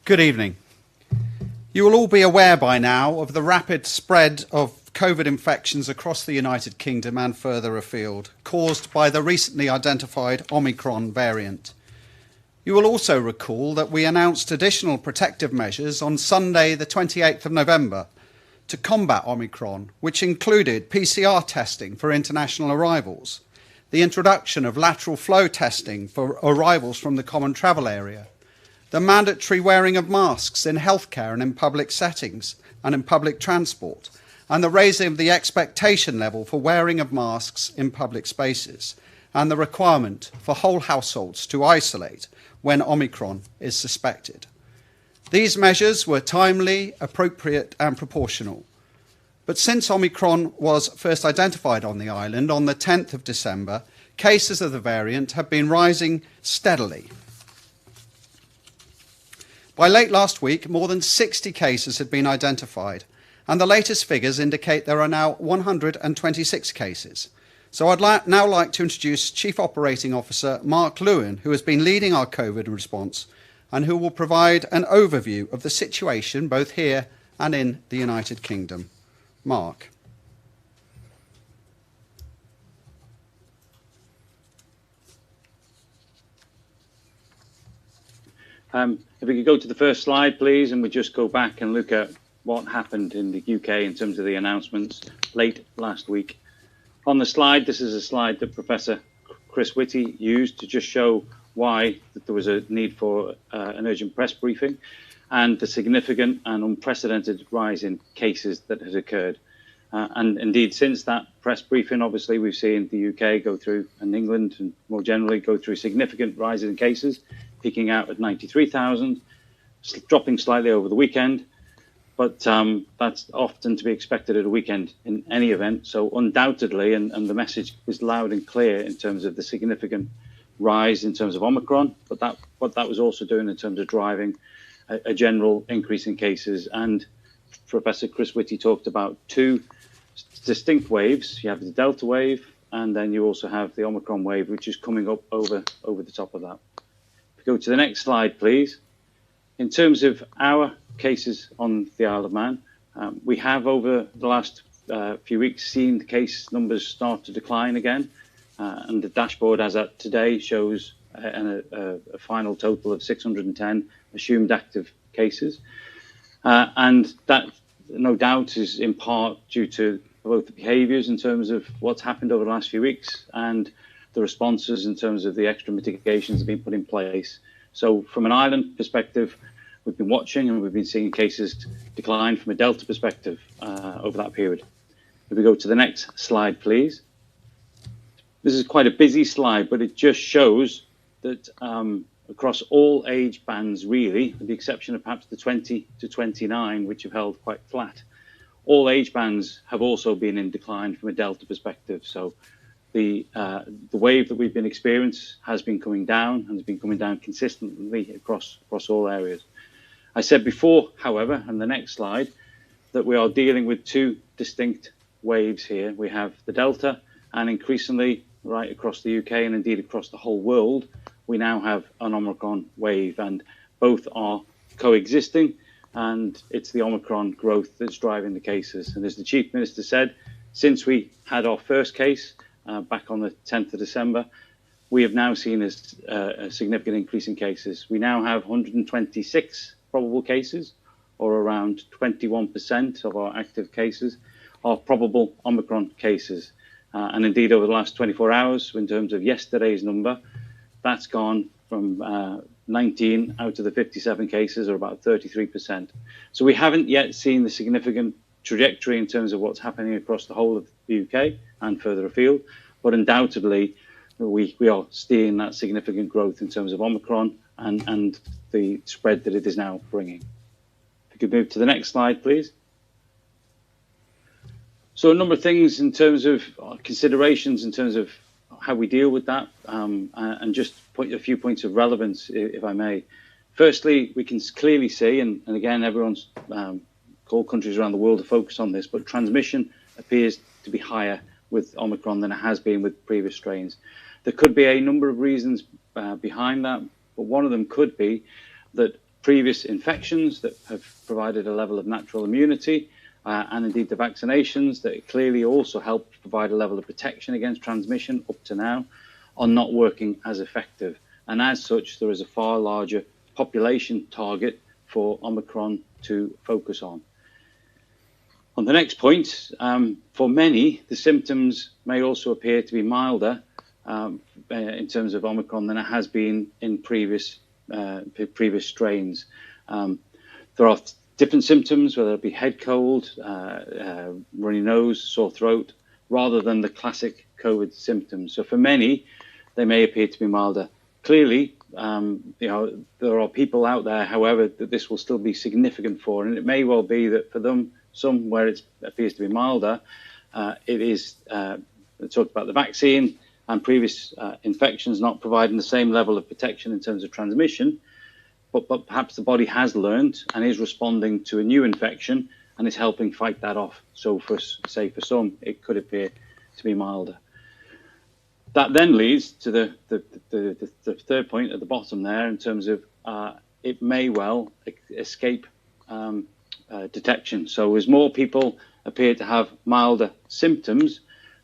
Good evening. You will all be aware by now of the rapid spread of COVID infections across the United Kingdom and further afield, caused by the recently identified Omicron variant. You will also recall that we announced additional protective measures on Sunday, the 28th of November, to combat Omicron, which included PCR testing for international arrivals, the introduction of lateral flow testing for arrivals from the common travel area, the mandatory wearing of masks in healthcare and in public settings and in public transport, and the raising of the expectation level for wearing of masks in public spaces, and the requirement for whole households to isolate when Omicron is suspected. These measures were timely, appropriate and proportional. But since Omicron was first identified on the island on the 10th of December, cases of the variant have been rising steadily. By late last week, more than 60 cases had been identified, and the latest figures indicate there are now 126 cases. So I'd now like to introduce Chief Operating Officer Mark Lewin, who has been leading our COVID response and who will provide an overview of the situation both here and in the United Kingdom. Mark. If we could go to the first slide, please, and we just go back and look at what happened in the UK in terms of the announcements late last week. On the slide, this is a slide that Professor Chris Whitty used to just show why that there was a need for an urgent press briefing and the significant and unprecedented rise in cases that has occurred. And indeed, since that press briefing, obviously, we've seen the UK go through, and England and more generally go through significant rise in cases, peaking out at 93,000, dropping slightly over the weekend. But that's often to be expected at a weekend in any event. So undoubtedly, and the message was loud and clear in terms of the significant rise in terms of Omicron, but what that was also doing in terms of driving a general increase in cases. And Professor Chris Whitty talked about two distinct waves. You have the Delta wave, and then you also have the Omicron wave, which is coming up over the top of that. If we go to the next slide, please. In terms of our cases on the Isle of Man, we have over the last few weeks seen the case numbers start to decline again, and the dashboard as at today shows a final total of 610 assumed active cases, and that no doubt is in part due to both the behaviours in terms of what's happened over the last few weeks and the responses in terms of the extra mitigations that have been put in place. So from an island perspective, we've been watching and we've been seeing cases decline from a Delta perspective over that period. If we go to the next slide, please. This is quite a busy slide, but it just shows that across all age bands, really, with the exception of perhaps the 20 to 29, which have held quite flat, all age bands have also been in decline from a Delta perspective. So the wave that we've been experiencing has been coming down and has been coming down consistently across all areas. I said before, however, on the next slide, that we are dealing with two distinct waves here. We have the Delta, and increasingly right across the UK and indeed across the whole world, we now have an Omicron wave, and both are coexisting, and it's the Omicron growth that's driving the cases. And as the Chief Minister said, since we had our first case back on the 10th of December, we have now seen a significant increase in cases. We now have 126 probable cases, or around 21% of our active cases are probable Omicron cases. And indeed, over the last 24 hours, in terms of yesterday's number, that's gone from 19 out of the 57 cases, or about 33%. So we haven't yet seen the significant trajectory in terms of what's happening across the whole of the UK and further afield, but undoubtedly we are seeing that significant growth in terms of Omicron and the spread that it is now bringing. If you could move to the next slide, please. So a number of things in terms of considerations in terms of how we deal with that, and just point a few points of relevance, if I may. Firstly, we can clearly see, and again, everyone's, all countries around the world are focused on this, but transmission appears to be higher with Omicron than it has been with previous strains. There could be a number of reasons behind that, but one of them could be that previous infections that have provided a level of natural immunity, and indeed the vaccinations that clearly also help provide a level of protection against transmission up to now, are not working as effective. And as such, there is a far larger population target for Omicron to focus on. On the next point, for many, the symptoms may also appear to be milder in terms of Omicron than it has been in previous strains. There are different symptoms, whether it be head cold, runny nose, sore throat, rather than the classic COVID symptoms. So for many, they may appear to be milder. Clearly, there are people out there, however, that this will still be significant for, and it may well be that for them, some where it appears to be milder, it is talked about the vaccine and previous infections not providing the same level of protection in terms of transmission, but perhaps the body has learned and is responding to a new infection and is helping fight that off. So for some, it could appear to be milder. That then leads to the third point at the bottom there in terms of it may well escape detection. So as more people appear to have milder symptoms,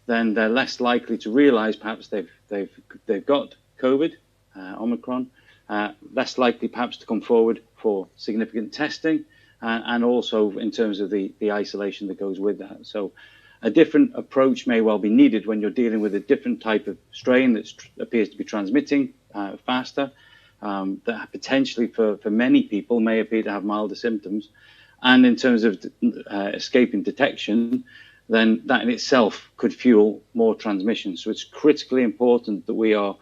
then they're less likely to realise perhaps they've got COVID, Omicron, less likely perhaps to come forward for significant testing, and also in terms of the isolation that goes with that. So a different approach may well be needed when you're dealing with a different type of strain that appears to be transmitting faster, that potentially for many people may appear to have milder symptoms. And in terms of escaping detection, then that in itself could fuel more transmission. So it's critically important that we are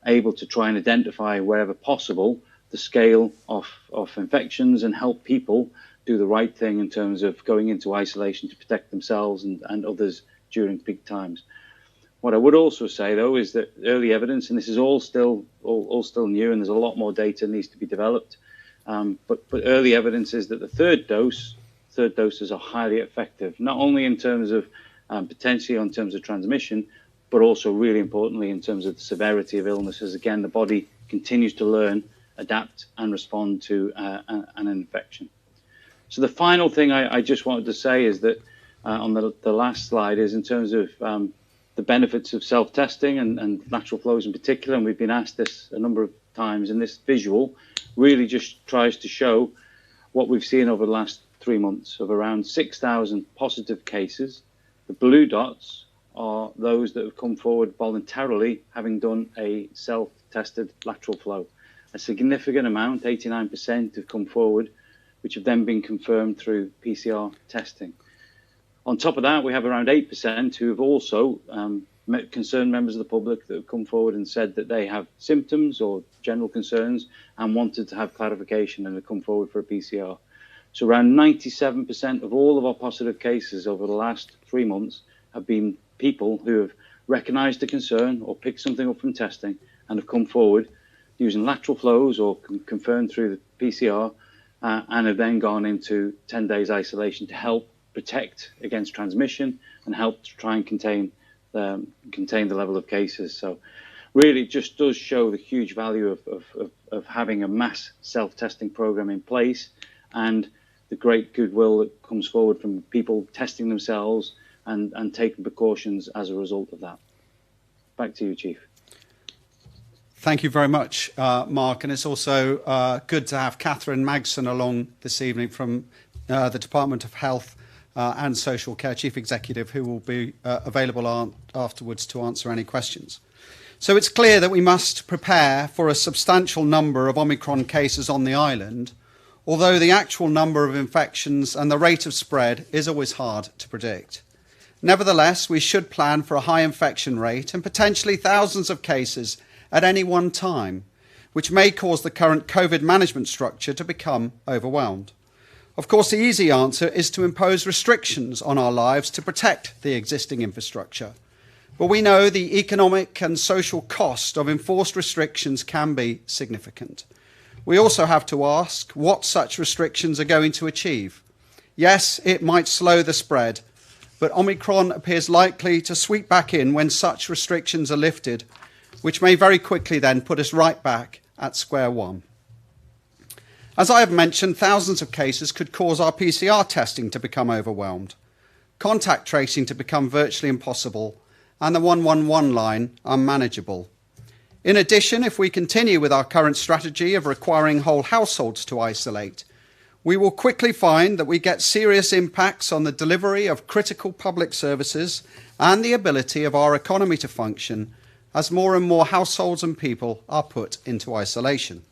able to try and identify wherever possible the scale of infections and help people do the right thing in terms of going into isolation to protect themselves and others during peak times. What I would also say, though, is that early evidence, and this is all still new, and there's a lot more data needs to be developed, but early evidence is that the third doses are highly effective, not only in terms of potentially in terms of transmission, but also really importantly in terms of the severity of illnesses. Again, the body continues to learn, adapt, and respond to an infection. So the final thing I just wanted to say is that on the last slide is in terms of the benefits of self-testing and lateral flows in particular, and we've been asked this a number of times, and this visual really just tries to show what we've seen over the last 3 months of around 6,000 positive cases. The blue dots are those that have come forward voluntarily having done a self-tested lateral flow. A significant amount, 89%, have come forward, which have then been confirmed through PCR testing. On top of that, we have around 8% who have also concerned members of the public that have come forward and said that they have symptoms or general concerns and wanted to have clarification and have come forward for a PCR. So around 97% of all of our positive cases over the last 3 months have been people who have recognised a concern or picked something up from testing and have come forward using lateral flows or confirmed through the PCR and have then gone into 10 days isolation to help protect against transmission and help to try and contain the level of cases. So really it just does show the huge value of having a mass self-testing program in place and the great goodwill that comes forward from people testing themselves and taking precautions as a result of that. Back to you, Chief. Thank you very much, Mark. And it's also good to have Catherine Magson along this evening from the Department of Health and Social Care, Chief Executive, who will be available afterwards to answer any questions. So it's clear that we must prepare for a substantial number of Omicron cases on the island, although the actual number of infections and the rate of spread is always hard to predict. Nevertheless, we should plan for a high infection rate and potentially thousands of cases at any one time, which may cause the current COVID management structure to become overwhelmed. Of course, the easy answer is to impose restrictions on our lives to protect the existing infrastructure. But we know the economic and social cost of enforced restrictions can be significant. We also have to ask what such restrictions are going to achieve. Yes, it might slow the spread, but Omicron appears likely to sweep back in when such restrictions are lifted, which may very quickly then put us right back at square one. As I have mentioned, thousands of cases could cause our PCR testing to become overwhelmed, contact tracing to become virtually impossible, and the 111 line unmanageable. In addition, if we continue with our current strategy of requiring whole households to isolate, we will quickly find that we get serious impacts on the delivery of critical public services and the ability of our economy to function as more and more households and people are put into isolation.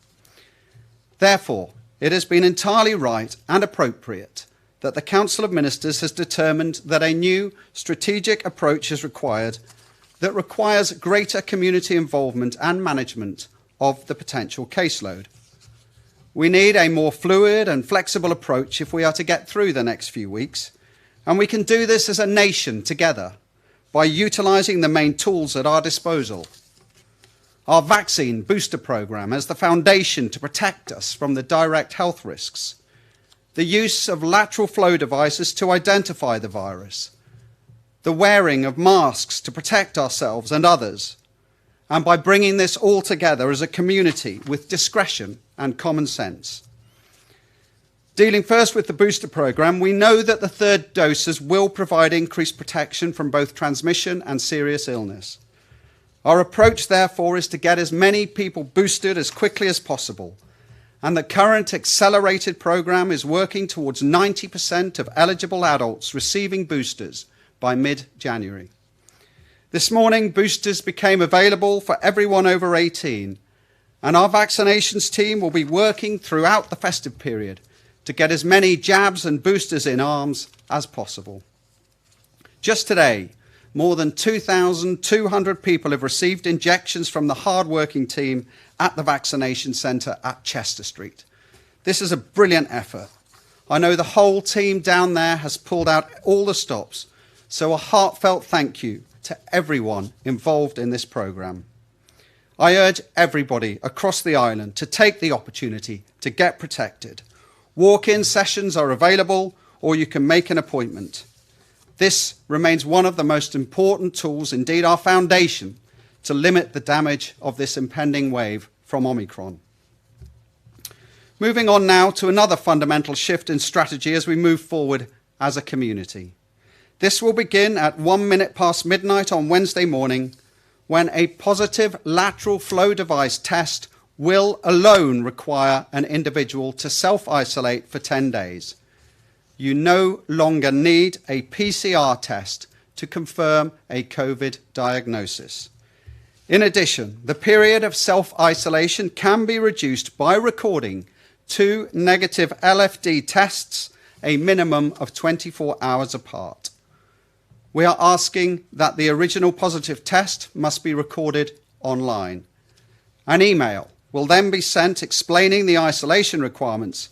Therefore, it has been entirely right and appropriate that the Council of Ministers has determined that a new strategic approach is required that requires greater community involvement and management of the potential caseload. We need a more fluid and flexible approach if we are to get through the next few weeks, and we can do this as a nation together by utilising the main tools at our disposal. Our vaccine booster programme as the foundation to protect us from the direct health risks, the use of lateral flow devices to identify the virus, the wearing of masks to protect ourselves and others, and by bringing this all together as a community with discretion and common sense. Dealing first with the booster programme, we know that the third doses will provide increased protection from both transmission and serious illness. Our approach, therefore, is to get as many people boosted as quickly as possible, and the current accelerated programme is working towards 90% of eligible adults receiving boosters by mid-January. This morning, boosters became available for everyone over 18, and our vaccinations team will be working throughout the festive period to get as many jabs and boosters in arms as possible. Just today, more than 2,200 people have received injections from the hard-working team at the vaccination centre at Chester Street. This is a brilliant effort. I know the whole team down there has pulled out all the stops, so a heartfelt thank you to everyone involved in this programme. I urge everybody across the island to take the opportunity to get protected. Walk-in sessions are available, or you can make an appointment. This remains one of the most important tools, indeed our foundation, to limit the damage of this impending wave from Omicron. Moving on now to another fundamental shift in strategy as we move forward as a community. This will begin at 1 minute past midnight on Wednesday morning, when a positive lateral flow device test will alone require an individual to self-isolate for 10 days. You no longer need a PCR test to confirm a COVID diagnosis. In addition, the period of self-isolation can be reduced by recording 2 negative LFD tests, a minimum of 24 hours apart. We are asking that the original positive test must be recorded online. An email will then be sent explaining the isolation requirements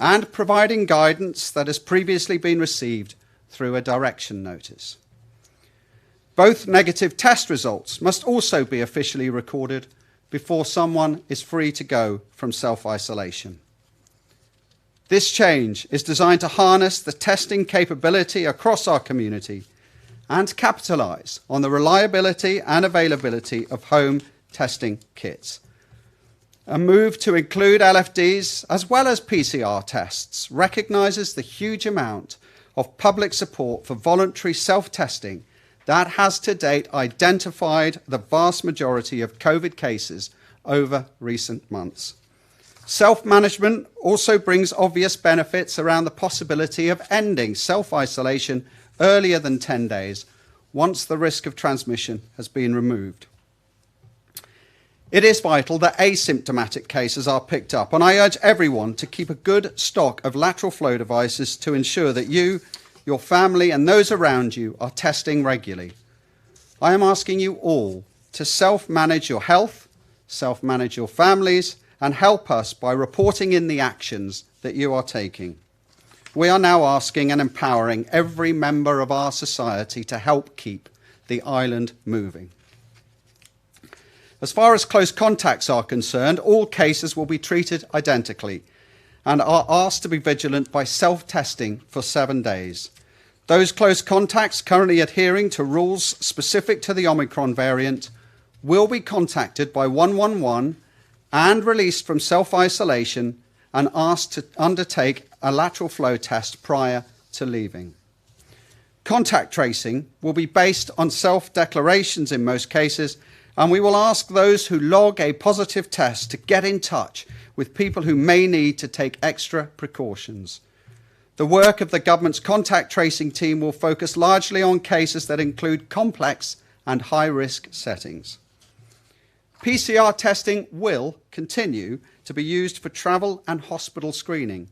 and providing guidance that has previously been received through a direction notice. Both negative test results must also be officially recorded before someone is free to go from self-isolation. This change is designed to harness the testing capability across our community and capitalise on the reliability and availability of home testing kits. A move to include LFDs as well as PCR tests recognises the huge amount of public support for voluntary self-testing that has to date identified the vast majority of COVID cases over recent months. Self-management also brings obvious benefits around the possibility of ending self-isolation earlier than 10 days once the risk of transmission has been removed. It is vital that asymptomatic cases are picked up, and I urge everyone to keep a good stock of lateral flow devices to ensure that you, your family and those around you are testing regularly. I am asking you all to self-manage your health, self-manage your families, and help us by reporting in the actions that you are taking. We are now asking and empowering every member of our society to help keep the island moving. As far as close contacts are concerned, all cases will be treated identically and are asked to be vigilant by self-testing for 7 days. Those close contacts currently adhering to rules specific to the Omicron variant will be contacted by 111 and released from self-isolation and asked to undertake a lateral flow test prior to leaving. Contact tracing will be based on self-declarations in most cases, and we will ask those who log a positive test to get in touch with people who may need to take extra precautions. The work of the government's contact tracing team will focus largely on cases that include complex and high-risk settings. PCR testing will continue to be used for travel and hospital screening.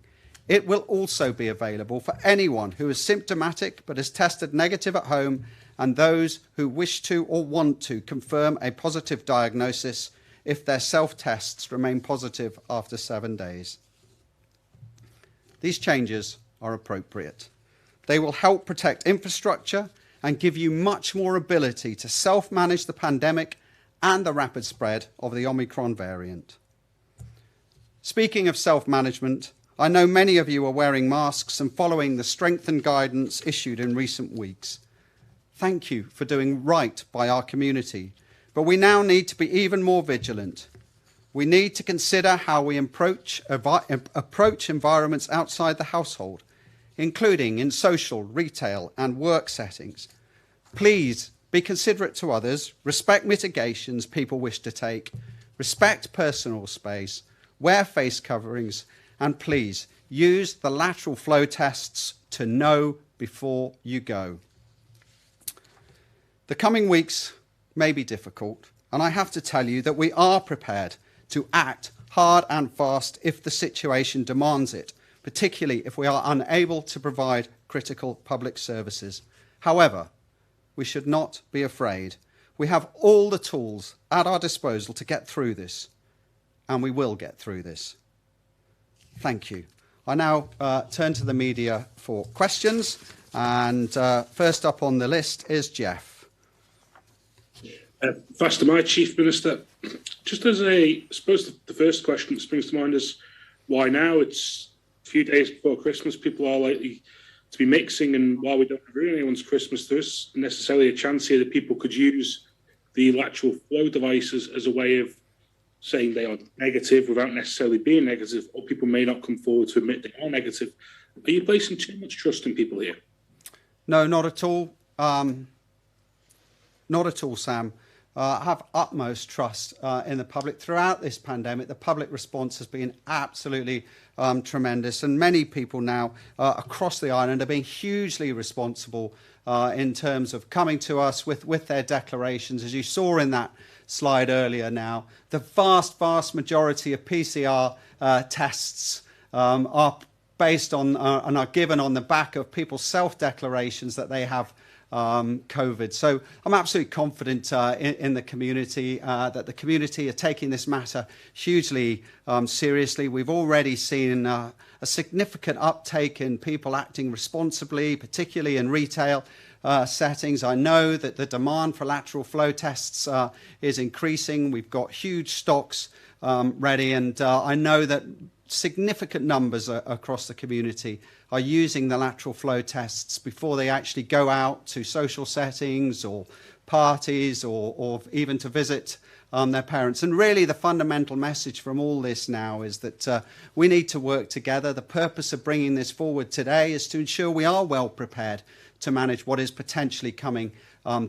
It will also be available for anyone who is symptomatic but is tested negative at home, and those who wish to or want to confirm a positive diagnosis if their self-tests remain positive after 7 days. These changes are appropriate. They will help protect infrastructure and give you much more ability to self-manage the pandemic and the rapid spread of the Omicron variant. Speaking of self-management, I know many of you are wearing masks and following the strengthened guidance issued in recent weeks. Thank you for doing right by our community, but we now need to be even more vigilant. We need to consider how we approach environments outside the household, including in social, retail and work settings. Please be considerate to others, respect mitigations people wish to take, respect personal space, wear face coverings, and please use the lateral flow tests to know before you go. The coming weeks may be difficult, and I have to tell you that we are prepared to act hard and fast if the situation demands it, particularly if we are unable to provide critical public services. However, we should not be afraid. We have all the tools at our disposal to get through this, and we will get through this. Thank you. I now turn to the media for questions, and first up on the list is Jeff. Faster, my Chief Minister. Just as I suppose the first question that springs to mind is why now? It's a few days before Christmas. People are likely to be mixing, and while we don't ruin anyone's Christmas, there is necessarily a chance here that people could use the lateral flow devices as a way of saying they are negative without necessarily being negative, or people may not come forward to admit they are negative. Are you placing too much trust in people here? No, not at all. Not at all, Sam. I have utmost trust in the public. Throughout this pandemic, the public response has been absolutely tremendous, and many people now across the island are being hugely responsible in terms of coming to us with their declarations. As you saw in that slide earlier now, the vast majority of PCR tests are based on and are given on the back of people's self-declarations that they have COVID. So I'm absolutely confident in the community, that the community are taking this matter hugely seriously. We've already seen a significant uptake in people acting responsibly, particularly in retail settings. I know that the demand for lateral flow tests is increasing. We've got huge stocks ready, and I know that significant numbers across the community are using the lateral flow tests before they actually go out to social settings or parties or even to visit their parents. And really the fundamental message from all this now is that we need to work together. The purpose of bringing this forward today is to ensure we are well prepared to manage what is potentially coming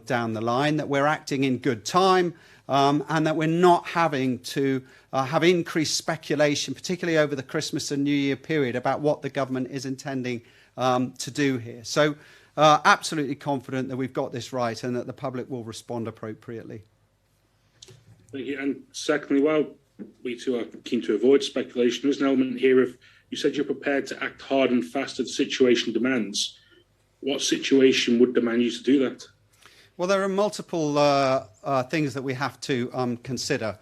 down the line, that we're acting in good time, and that we're not having to have increased speculation, particularly over the Christmas and New Year period, about what the government is intending to do here. So absolutely confident that we've got this right and that the public will respond appropriately. Thank you. And secondly, while we too are keen to avoid speculation, there's an element here of, you said you're prepared to act hard and fast if the situation demands. What situation would demand you to do that? Well, there are multiple things that we have to consider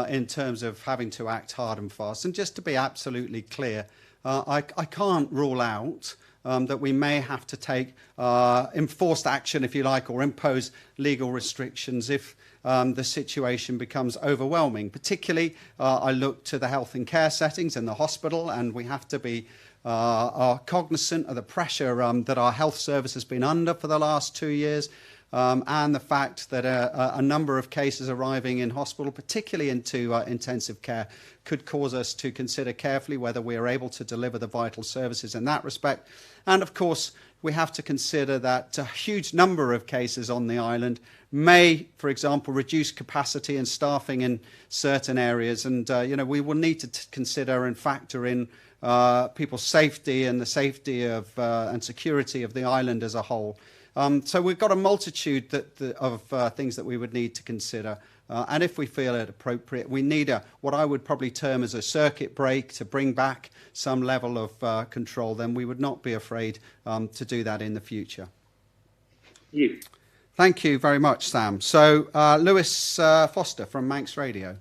in terms of having to act hard and fast. And just to be absolutely clear, I can't rule out that we may have to take enforced action, if you like, or impose legal restrictions if the situation becomes overwhelming. Particularly, I look to the health and care settings in the hospital, and we have to be are cognizant of the pressure that our health service has been under for the last 2 years. and the fact that a number of cases arriving in hospital, particularly into intensive care, could cause us to consider carefully whether we are able to deliver the vital services in that respect. And of course, we have to consider that a huge number of cases on the island may, for example, reduce capacity and staffing in certain areas. And, we will need to consider and factor in people's safety and the safety of and security of the island as a whole. So we've got a multitude of things that we would need to consider. And if we feel it appropriate, we need what I would probably term as a circuit break to bring back some level of control. Then we would not be afraid to do that in the future. Thank you very much, Sam. So Lewis Foster from Manx Radio.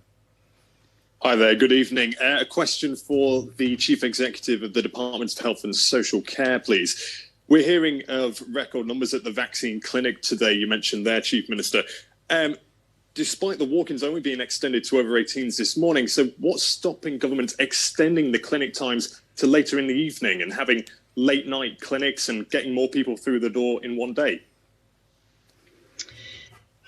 Hi there, good evening. A question for the Chief Executive of the Department of Health and Social Care, please. We're hearing of record numbers at the vaccine clinic today. You mentioned there, Chief Minister. Despite the walk-ins only being extended to over 18s this morning, so what's stopping government extending the clinic times to later in the evening and having late-night clinics and getting more people through the door in one day?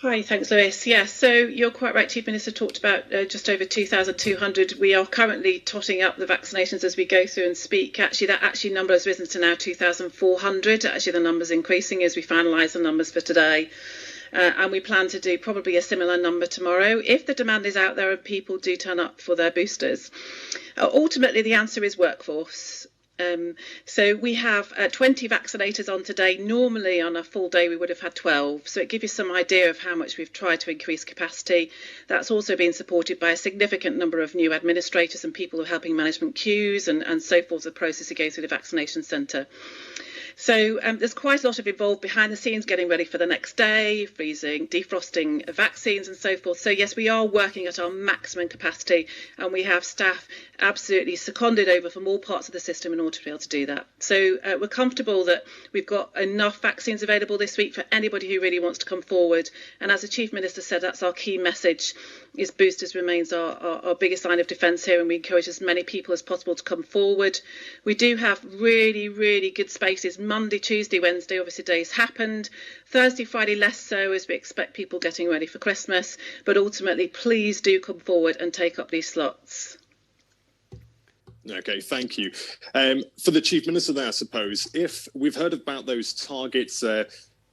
Hi, thanks, Lewis. Yes, so you're quite right. Chief Minister talked about just over 2,200. We are currently totting up the vaccinations as we go through and speak. Actually, that number has risen to now 2,400. Actually, the number's increasing as we finalise the numbers for today. And we plan to do probably a similar number tomorrow if the demand is out there and people do turn up for their boosters. Ultimately, the answer is workforce. So we have 20 vaccinators on today. Normally on a full day we would have had 12. So it gives you some idea of how much we've tried to increase capacity. That's also been supported by a significant number of new administrators and people who are helping management queues and so forth, the process to go through the vaccination centre. So there's quite a lot of involved behind the scenes, getting ready for the next day, freezing, defrosting vaccines and so forth. So yes, we are working at our maximum capacity and we have staff absolutely seconded over from all parts of the system in order to be able to do that. So we're comfortable that we've got enough vaccines available this week for anybody who really wants to come forward. And as the Chief Minister said, that's our key message, is boosters remains our biggest line of defence here, and we encourage as many people as possible to come forward. We do have really, really good spaces Monday, Tuesday, Wednesday, obviously days happened. Thursday, Friday less so, as we expect people getting ready for Christmas. But ultimately, please do come forward and take up these slots. Okay, thank you. For the Chief Minister there, I suppose, if we've heard about those targets,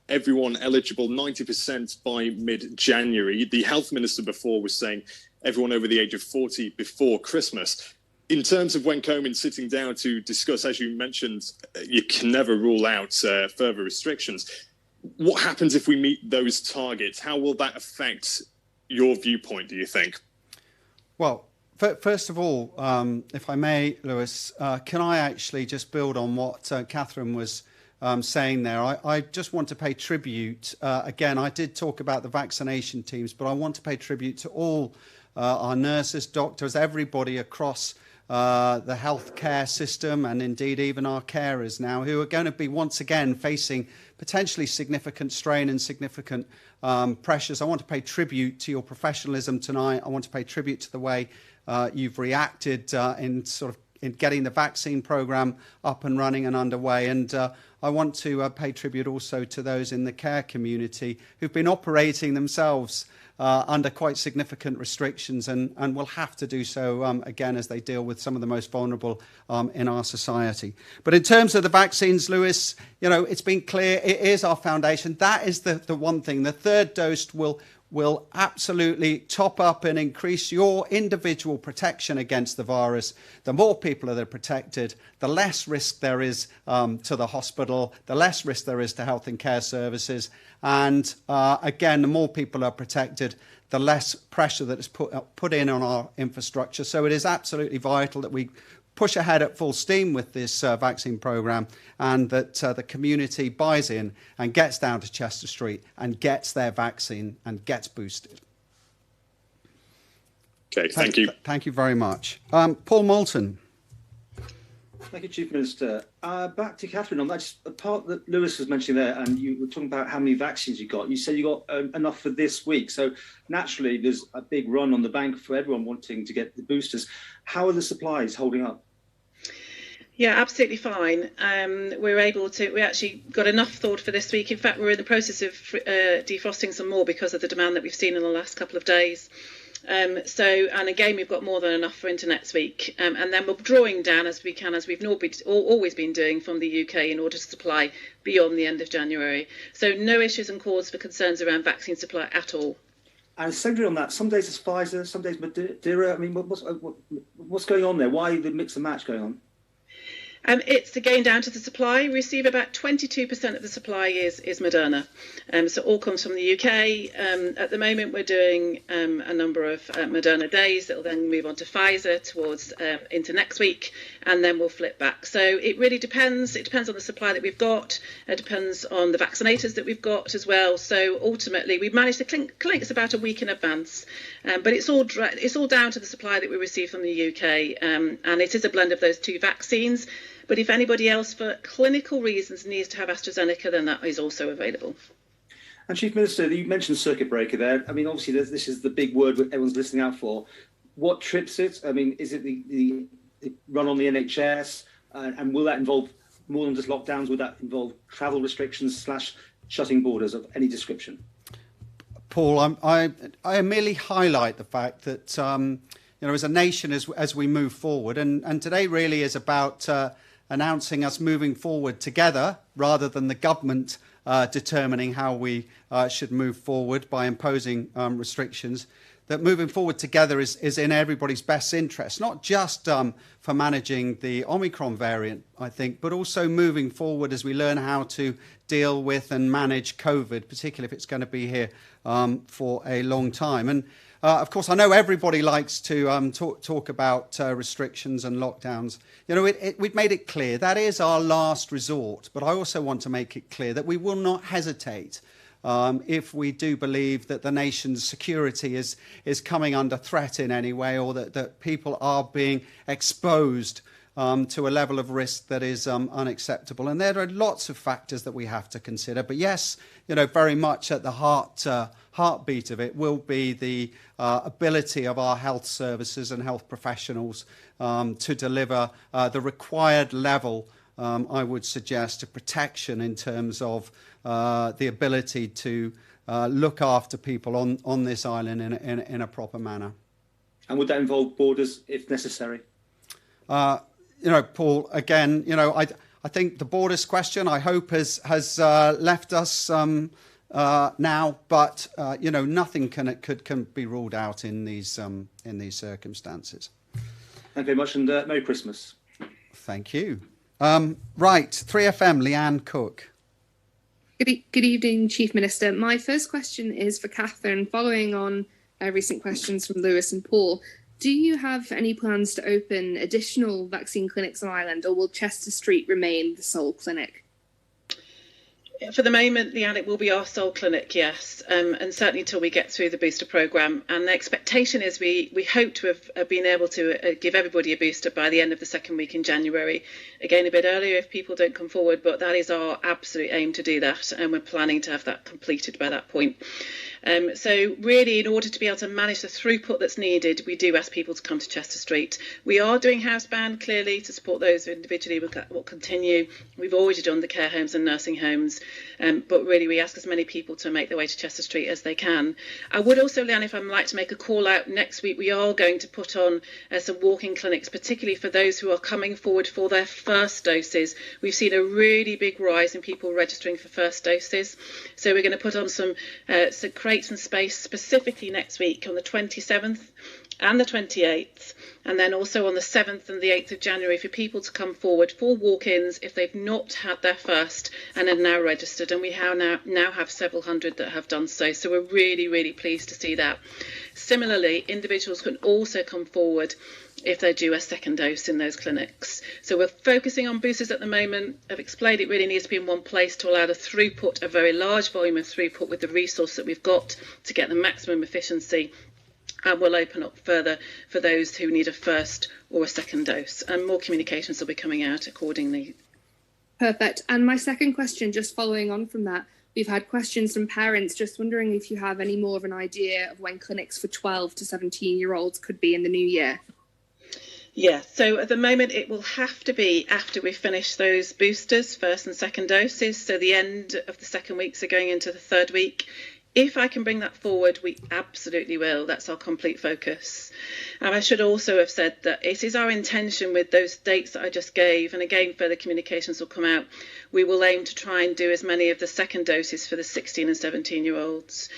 everyone eligible 90% by mid-January. The Health Minister before was saying everyone over the age of 40 before Christmas. In terms of when Comin's sitting down to discuss, as you mentioned, you can never rule out further restrictions. What happens if we meet those targets? How will that affect your viewpoint, do you think? Well, first of all, if I may, Lewis, can I actually just build on what Catherine was saying there? I just want to pay tribute. Again, I did talk about the vaccination teams, but I want to pay tribute to all our nurses, doctors, everybody across the healthcare system, and indeed even our carers now, who are going to be once again facing potentially significant strain and significant pressures. I want to pay tribute to your professionalism tonight. I want to pay tribute to the way you've reacted in getting the vaccine programme up and running and underway. And I want to pay tribute also to those in the care community who've been operating themselves under quite significant restrictions and will have to do so again as they deal with some of the most vulnerable in our society. But in terms of the vaccines, Lewis, it's been clear it is our foundation. That is the one thing. The third dose will absolutely top up and increase your individual protection against the virus. The more people that are protected, the less risk there is to the hospital, the less risk there is to health and care services. And again, the more people are protected, the less pressure that is put in on our infrastructure. So it is absolutely vital that we push ahead at full steam with this vaccine programme, and that the community buys in and gets down to Chester Street and gets their vaccine and gets boosted. Okay, thank you. Thank you very much. Paul Moulton. Thank you, Chief Minister. Back to Catherine on that just part that Lewis was mentioning there, and you were talking about how many vaccines you got. You said you got enough for this week. So naturally, there's a big run on the bank for everyone wanting to get the boosters. How are the supplies holding up? Yeah, absolutely fine. We actually got enough thawed for this week. In fact, we're in the process of defrosting some more because of the demand that we've seen in the last couple of days. And again, we've got more than enough for into next week. And then we're drawing down as we can, as we've always been doing from the UK in order to supply beyond the end of January. So no issues and cause for concerns around vaccine supply at all. And secondly on that, some days it's Pfizer, some days Moderna. I mean, what's going on there? Why the mix and match going on? It's again down to the supply. We receive about 22% of the supply is Moderna. So all comes from the UK. At the moment, we're doing a number of Moderna days that will then move on to Pfizer towards into next week, and then we'll flip back. So it really depends. It depends on the supply that we've got. It depends on the vaccinators that we've got as well. So ultimately, we've managed to clinics about a week in advance, but it's all down to the supply that we receive from the UK, and it is a blend of those two vaccines. But if anybody else, for clinical reasons, needs to have AstraZeneca, then that is also available. And Chief Minister, you mentioned circuit breaker there. I mean, obviously, this is the big word that everyone's listening out for. What trips it? I mean, is it the run on the NHS? And will that involve more than just lockdowns? Will that involve travel restrictions / shutting borders of any description? Paul, I merely highlight the fact that, as a nation, as we move forward, and today really is about announcing us moving forward together rather than the government determining how we should move forward by imposing restrictions, that moving forward together is in everybody's best interest, not just for managing the Omicron variant, I think, but also moving forward as we learn how to deal with and manage COVID, particularly if it's going to be here for a long time. And of course, I know everybody likes to talk about restrictions and lockdowns. We've made it clear that is our last resort. But I also want to make it clear that we will not hesitate if we do believe that the nation's security is coming under threat in any way, or that people are being exposed to a level of risk that is unacceptable. And there are lots of factors that we have to consider. But yes, very much at the heartbeat of it will be the ability of our health services and health professionals to deliver the required level, I would suggest, of protection in terms of the ability to look after people on this island in a proper manner. And would that involve borders if necessary? Paul, again, I think the borders question, I hope, has left us now, but nothing can be ruled out in these circumstances. Thank you very much, and Merry Christmas. Thank you. Right, 3FM, Leanne Cook. Good evening, Chief Minister. My first question is for Catherine, following on recent questions from Lewis and Paul. Do you have any plans to open additional vaccine clinics on Ireland, or will Chester Street remain the sole clinic? For the moment, Leanne, it will be our sole clinic, yes, and certainly until we get through the booster programme. And the expectation is we hope to have been able to give everybody a booster by the end of the second week in January. Again, a bit earlier if people don't come forward, but that is our absolute aim to do that, and we're planning to have that completed by that point. So really, in order to be able to manage the throughput that's needed, we do ask people to come to Chester Street. We are doing housebound, clearly, to support those individually. We'll continue. We've already done the care homes and nursing homes, but really we ask as many people to make their way to Chester Street as they can. I would also, Leanne, if I'd like to make a call out, next week we are going to put on some walk-in clinics, particularly for those who are coming forward for their first doses. We've seen a really big rise in people registering for first doses. So we're going to put on some create some space specifically next week on the 27th and the 28th, and then also on the 7th and the 8th of January for people to come forward for walk-ins if they've not had their first and are now registered. And we now have several hundred that have done so. So we're really, really pleased to see that. Similarly, individuals can also come forward if they do a second dose in those clinics. So we're focusing on boosters at the moment. I've explained it really needs to be in one place to allow the throughput, a very large volume of throughput with the resource that we've got to get the maximum efficiency. And we'll open up further for those who need a first or a second dose. And more communications will be coming out accordingly. Perfect. And my second question, just following on from that, we've had questions from parents just wondering if you have any more of an idea of when clinics for 12 to 17-year-olds could be in the new year. Yeah, so at the moment it will have to be after we finish those boosters, first and second doses, so the end of the second week, so going into the third week. If I can bring that forward, we absolutely will. That's our complete focus. And I should also have said that it is our intention with those dates that I just gave, and again, further communications will come out, we will aim to try and do as many of the second doses for the 16 and 17-year-olds.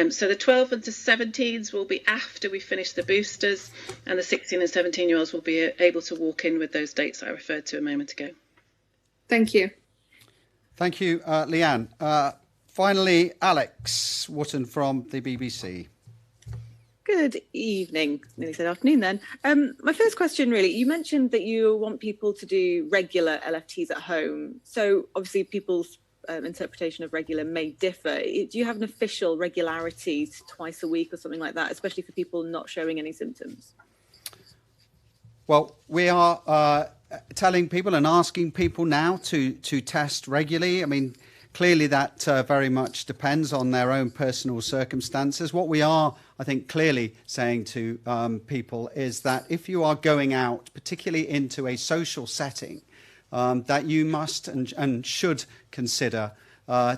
So the 12 and to 17s will be after we finish the boosters, and the 16 and 17-year-olds will be able to walk in with those dates I referred to a moment ago. Thank you. Thank you, Leanne. Finally, Alex Wotton from the BBC. Good evening, nearly said afternoon then. My first question really, you mentioned that you want people to do regular LFTs at home. So obviously people's interpretation of regular may differ. Do you have an official regularity twice a week or something like that, especially for people not showing any symptoms? Well, we are telling people and asking people now to test regularly. I mean, clearly that very much depends on their own personal circumstances. What we are, I think, clearly saying to people is that if you are going out, particularly into a social setting, that you must and should consider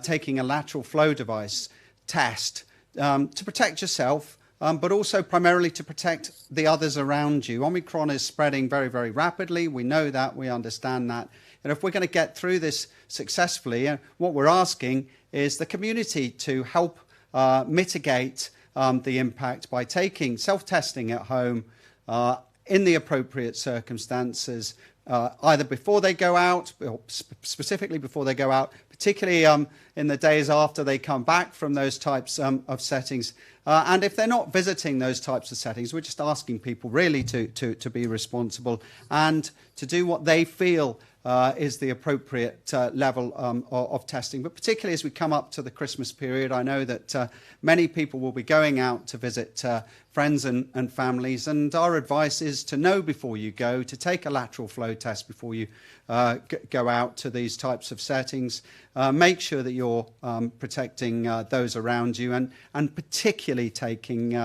taking a lateral flow device test to protect yourself, but also primarily to protect the others around you. Omicron is spreading very, very rapidly. We know that, we understand that. And if we're going to get through this successfully, what we're asking is the community to help mitigate the impact by taking self-testing at home in the appropriate circumstances, either before they go out, or specifically before they go out, particularly in the days after they come back from those types of settings. And if they're not visiting those types of settings, we're just asking people really to be responsible and to do what they feel is the appropriate level of testing. But particularly as we come up to the Christmas period, I know that many people will be going out to visit friends and families. And our advice is to know before you go, to take a lateral flow test before you go out to these types of settings. Make sure that you're protecting those around you and particularly taking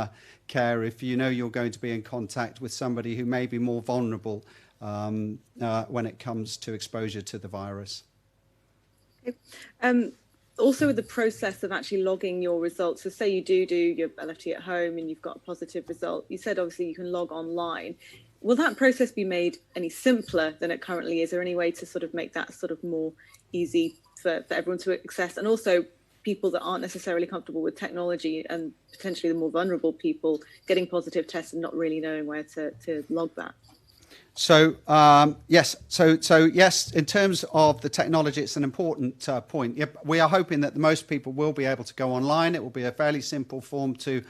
care if you know you're going to be in contact with somebody who may be more vulnerable when it comes to exposure to the virus. Okay. Also with the process of actually logging your results, so say you do your LFT at home and you've got a positive result, you said obviously you can log online. Will that process be made any simpler than it currently is? Or any way to sort of make that sort of more easy for everyone to access? And also people that aren't necessarily comfortable with technology and potentially the more vulnerable people getting positive tests and not really knowing where to log that. So yes, so yes, in terms of the technology, it's an important point. Yep, we are hoping that most people will be able to go online. It will be a fairly simple form to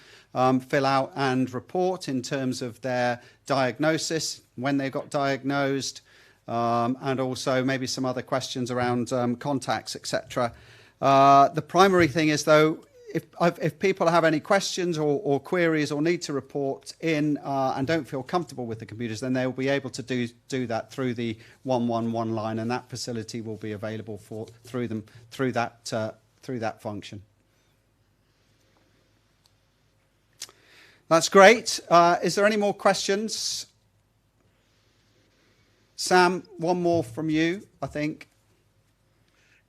fill out and report in terms of their diagnosis, when they got diagnosed, and also maybe some other questions around contacts, etc. The primary thing is, though, if people have any questions or queries or need to report in and don't feel comfortable with the computers, then they'll be able to do that through the 111 line, and that facility will be available through that function. That's great. Is there any more questions? Sam, one more from you, I think.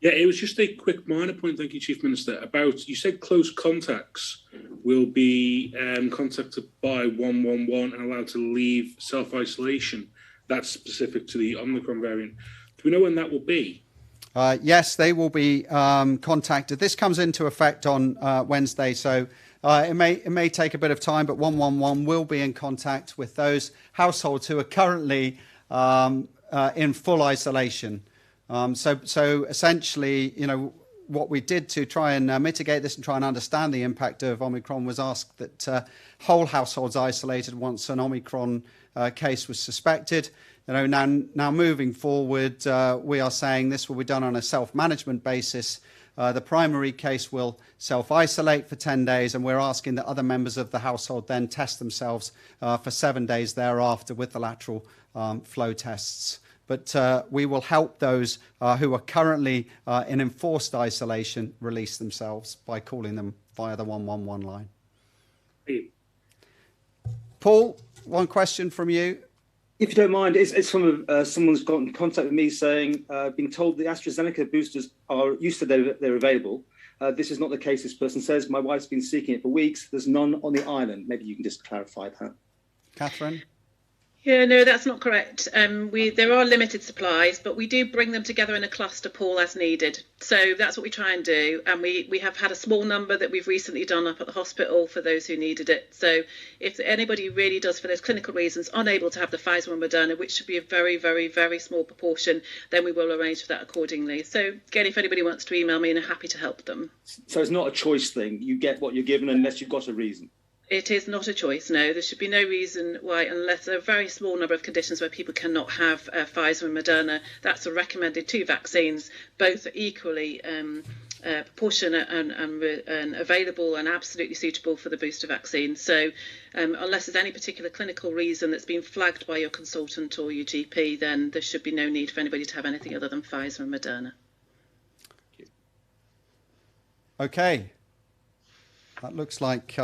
Yeah, it was just a quick minor point, thank you, Chief Minister, about, you said close contacts will be contacted by 111 and allowed to leave self-isolation. That's specific to the Omicron variant. Do we know when that will be? Yes, they will be contacted. This comes into effect on Wednesday, so it may take a bit of time, but 111 will be in contact with those households who are currently in full isolation. So essentially, you know, what we did to try and mitigate this and try and understand the impact of Omicron was ask that whole households isolated once an Omicron case was suspected. You know, now moving forward, we are saying this will be done on a self-management basis. The primary case will self-isolate for 10 days, and we're asking that other members of the household then test themselves for 7 days thereafter with the lateral flow tests. But we will help those who are currently in enforced isolation release themselves by calling them via the 111 line. Paul, one question from you. If you don't mind, it's from someone's got in contact with me saying, being told the AstraZeneca boosters are, you said they're available. This is not the case. This person says, my wife's been seeking it for weeks. There's none on the island. Maybe you can just clarify that. Catherine? Yeah, no, that's not correct. There are limited supplies, but we do bring them together in a cluster pool as needed. So that's what we try and do. And we have had a small number that we've recently done up at the hospital for those who needed it. So if anybody really does, for those clinical reasons, unable to have the Pfizer and Moderna, which should be a very, very, very small proportion, then we will arrange for that accordingly. So again, if anybody wants to email me, I'm happy to help them. So it's not a choice thing. You get what you're given unless you've got a reason. It is not a choice, no. There should be no reason why, unless there are a very small number of conditions where people cannot have Pfizer and Moderna. That's the recommended 2 vaccines. Both are equally proportionate and available and absolutely suitable for the booster vaccine. So unless there's any particular clinical reason that's been flagged by your consultant or your GP, then there should be no need for anybody to have anything other than Pfizer and Moderna. Okay. That looks like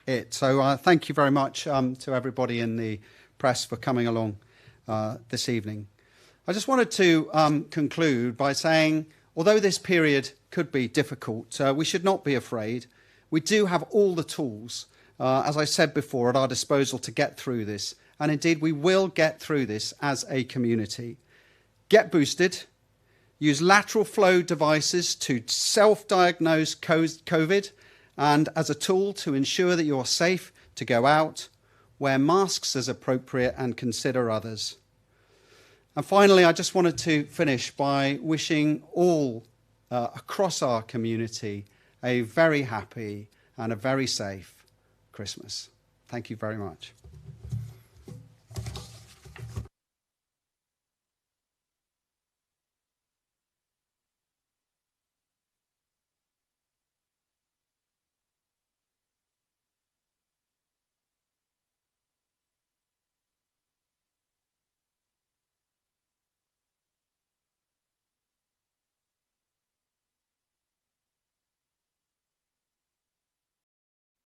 it. So thank you very much to everybody in the press for coming along this evening. I just wanted to conclude by saying, although this period could be difficult, we should not be afraid. We do have all the tools, as I said before, at our disposal to get through this. And indeed, we will get through this as a community. Get boosted. Use lateral flow devices to self-diagnose COVID and as a tool to ensure that you're safe to go out, wear masks as appropriate and consider others. And finally, I just wanted to finish by wishing all across our community a very happy and a very safe Christmas. Thank you very much.